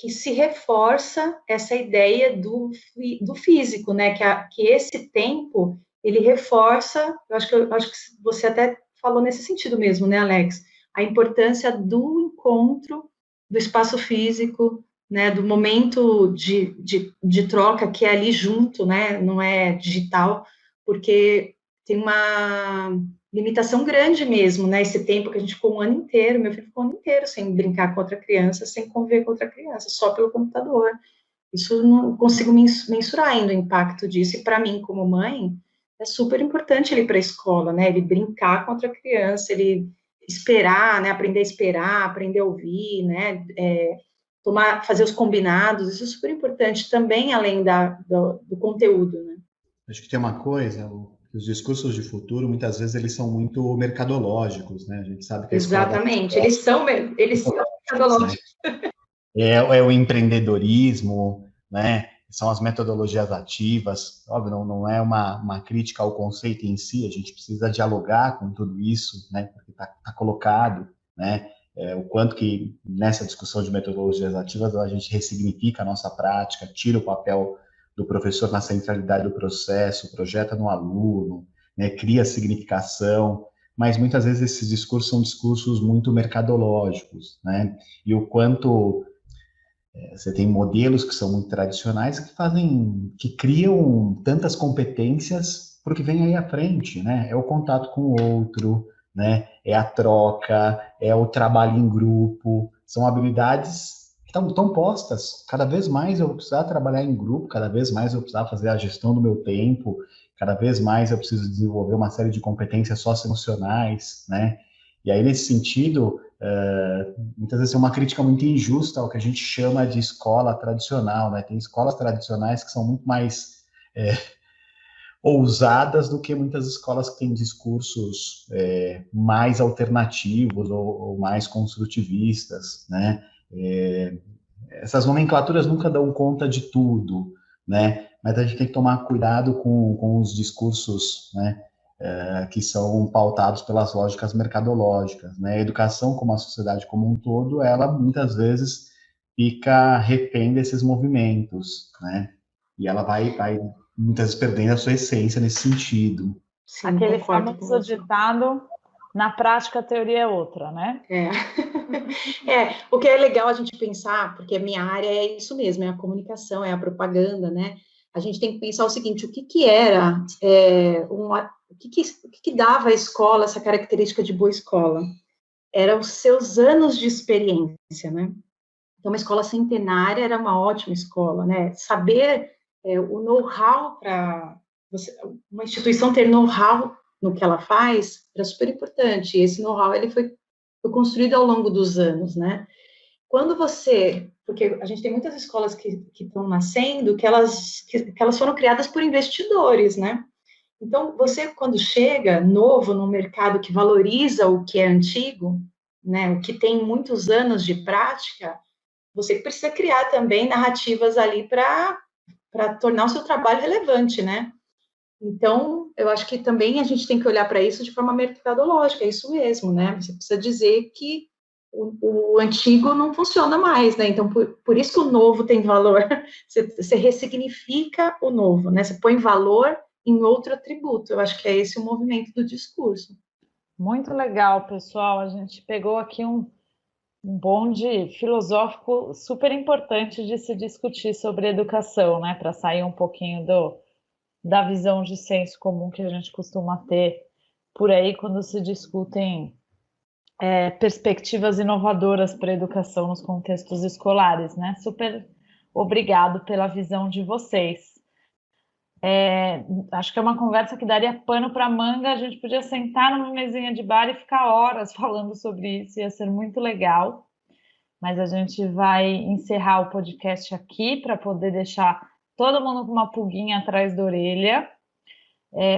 se reforça essa ideia do físico, né, que esse tempo, ele reforça, eu acho que você até falou nesse sentido mesmo, né, Alex? A importância do encontro, do espaço físico, né, do momento de troca que é ali junto, né, não é digital, porque tem uma limitação grande mesmo, né, esse tempo que a gente ficou um ano inteiro, meu filho ficou um ano inteiro sem brincar com outra criança, sem conviver com outra criança, só pelo computador. Isso não consigo mensurar ainda o impacto disso, e para mim, como mãe, é super importante ele ir para a escola, né, ele brincar com outra criança, ele esperar, né, aprender a esperar, aprender a ouvir, né, fazer os combinados, isso é super importante também, além do conteúdo, né. Acho que tem uma coisa, os discursos de futuro, muitas vezes, eles são muito mercadológicos, né? A gente sabe que a escola... Exatamente, eles são mercadológicos. É o empreendedorismo, né? São as metodologias ativas. Óbvio, não é uma crítica ao conceito em si, a gente precisa dialogar com tudo isso, né? Porque está colocado, né? O quanto que nessa discussão de metodologias ativas a gente ressignifica a nossa prática, tira o papel do professor na centralidade do processo, projeta no aluno, né? Cria significação, mas muitas vezes esses discursos são discursos muito mercadológicos, né? E o quanto você tem modelos que são muito tradicionais que criam tantas competências porque vem aí à frente, né? É o contato com o outro, né? É a troca, é o trabalho em grupo, são habilidades que estão postas. Cada vez mais eu vou precisar trabalhar em grupo, cada vez mais eu vou precisar fazer a gestão do meu tempo, cada vez mais eu preciso desenvolver uma série de competências socioemocionais, né? E aí, nesse sentido, muitas vezes é uma crítica muito injusta ao que a gente chama de escola tradicional, né? Tem escolas tradicionais que são muito mais ousadas do que muitas escolas que têm discursos mais alternativos ou mais construtivistas, né? Essas nomenclaturas nunca dão conta de tudo, né? Mas a gente tem que tomar cuidado com os discursos, né? Que são pautados pelas lógicas mercadológicas, né? A educação, como a sociedade como um todo, ela muitas vezes fica refém desses movimentos, né? E ela vai muitas vezes perdendo a sua essência nesse sentido. Sim, aquele famoso ditado, na prática a teoria é outra, né? O que é legal a gente pensar, porque a minha área é isso mesmo, é a comunicação, é a propaganda, né? A gente tem que pensar o seguinte, o que era, o que dava à escola essa característica de boa escola? Eram os seus anos de experiência, né? Então, uma escola centenária era uma ótima escola, né? Saber o know-how para uma instituição ter know-how no que ela faz era super importante. E esse know-how ele foi construído ao longo dos anos, né? Quando porque a gente tem muitas escolas que estão nascendo que elas foram criadas por investidores, né? Então, você quando chega novo no mercado que valoriza o que é antigo, né? O que tem muitos anos de prática, você precisa criar também narrativas ali para tornar o seu trabalho relevante, né? Então, eu acho que também a gente tem que olhar para isso de forma mercadológica, é isso mesmo, né? Você precisa dizer que o antigo não funciona mais, né? Então, por isso que o novo tem valor. Você ressignifica o novo, né? Você põe valor em outro atributo. Eu acho que é esse o movimento do discurso. Muito legal, pessoal. A gente pegou aqui um bonde filosófico super importante de se discutir sobre educação, né? Para sair um pouquinho da visão de senso comum que a gente costuma ter por aí quando se discutem perspectivas inovadoras para a educação nos contextos escolares, né? Super obrigado pela visão de vocês. Acho que é uma conversa que daria pano para manga, a gente podia sentar numa mesinha de bar e ficar horas falando sobre isso, ia ser muito legal, mas a gente vai encerrar o podcast aqui para poder deixar todo mundo com uma pulguinha atrás da orelha.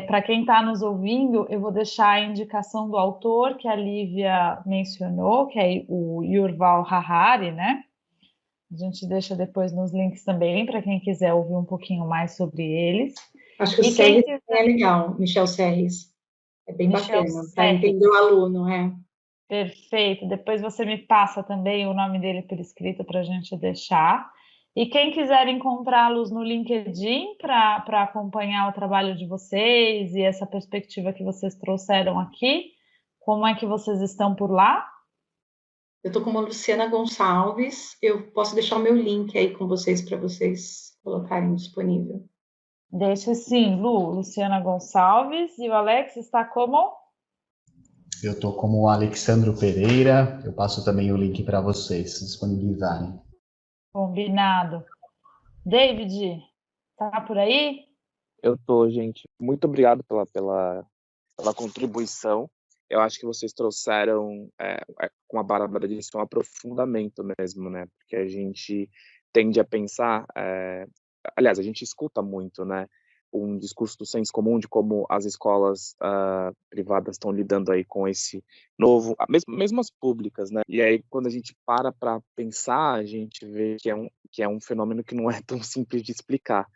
Para quem está nos ouvindo, eu vou deixar a indicação do autor que a Lívia mencionou, que é o Yuval Harari, né? A gente deixa depois nos links também, para quem quiser ouvir um pouquinho mais sobre eles. Acho que o Serres é legal, Michel Serres. É bem bacana, para entender o aluno, Perfeito. Depois você me passa também o nome dele por escrito para a gente deixar. E quem quiser encontrá-los no LinkedIn para acompanhar o trabalho de vocês e essa perspectiva que vocês trouxeram aqui, como é que vocês estão por lá? Eu estou como Luciana Gonçalves, eu posso deixar o meu link aí com vocês para vocês colocarem disponível. Deixa sim, Luciana Gonçalves, e o Alex está como? Eu estou como Alexandro Pereira, eu passo também o link para vocês disponibilizarem. Combinado. David, tá por aí? Eu tô, gente. Muito obrigado pela contribuição. Eu acho que vocês trouxeram, como a Bárbara disse, um aprofundamento mesmo, né? Porque a gente tende a pensar, aliás, a gente escuta muito, né? Um discurso do senso comum de como as escolas privadas estão lidando aí com esse novo, mesmo as públicas, né? E aí, quando a gente para pensar, a gente vê que é um fenômeno que não é tão simples de explicar.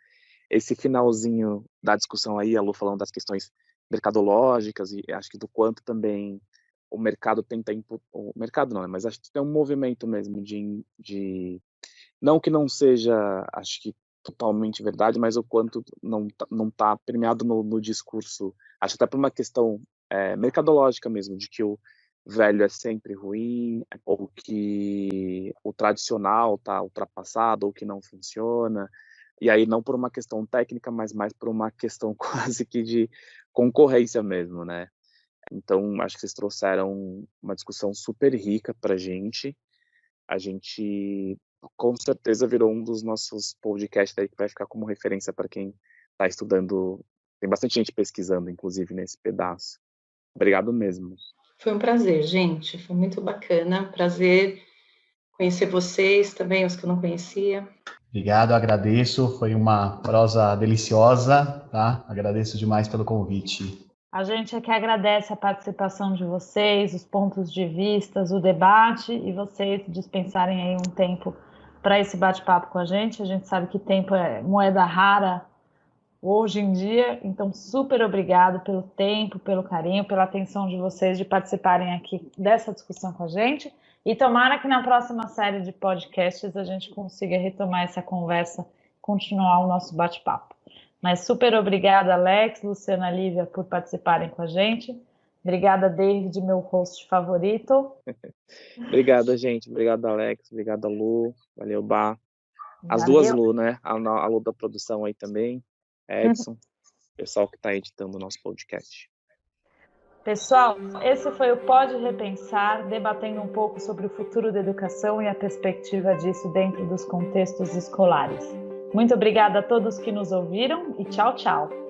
Esse finalzinho da discussão aí, a Lu falando das questões mercadológicas e acho que do quanto também o mercado tenta o mercado não, mas acho que tem um movimento mesmo de não que não seja, acho que totalmente verdade, mas o quanto não tá permeado no discurso, acho até por uma questão mercadológica mesmo, de que o velho é sempre ruim, ou que o tradicional tá ultrapassado, ou que não funciona. E aí não por uma questão técnica, mas mais por uma questão quase que de concorrência mesmo, né? Então, acho que vocês trouxeram uma discussão super rica para a gente. A gente, com certeza, virou um dos nossos podcasts aí que vai ficar como referência para quem está estudando. Tem bastante gente pesquisando, inclusive, nesse pedaço. Obrigado mesmo. Foi um prazer, gente. Foi muito bacana. Prazer conhecer vocês também, os que eu não conhecia. Obrigado, agradeço. Foi uma prosa deliciosa, tá? Agradeço demais pelo convite. A gente é que agradece a participação de vocês, os pontos de vista, o debate, e vocês dispensarem aí um tempo para esse bate-papo com a gente. A gente sabe que tempo é moeda rara hoje em dia, então super obrigado pelo tempo, pelo carinho, pela atenção de vocês de participarem aqui dessa discussão com a gente. E tomara que na próxima série de podcasts a gente consiga retomar essa conversa, continuar o nosso bate-papo. Mas super obrigada, Alex, Luciana, Lívia, por participarem com a gente. Obrigada, David, meu host favorito. Obrigado, gente. Obrigado, Alex. Obrigado, Lu. Valeu, Bá. As Valeu. duas Lu, né? A Lu da produção aí também. Edson, pessoal que está editando o nosso podcast. Pessoal, esse foi o Pode Repensar, debatendo um pouco sobre o futuro da educação e a perspectiva disso dentro dos contextos escolares. Muito obrigada a todos que nos ouviram e tchau, tchau!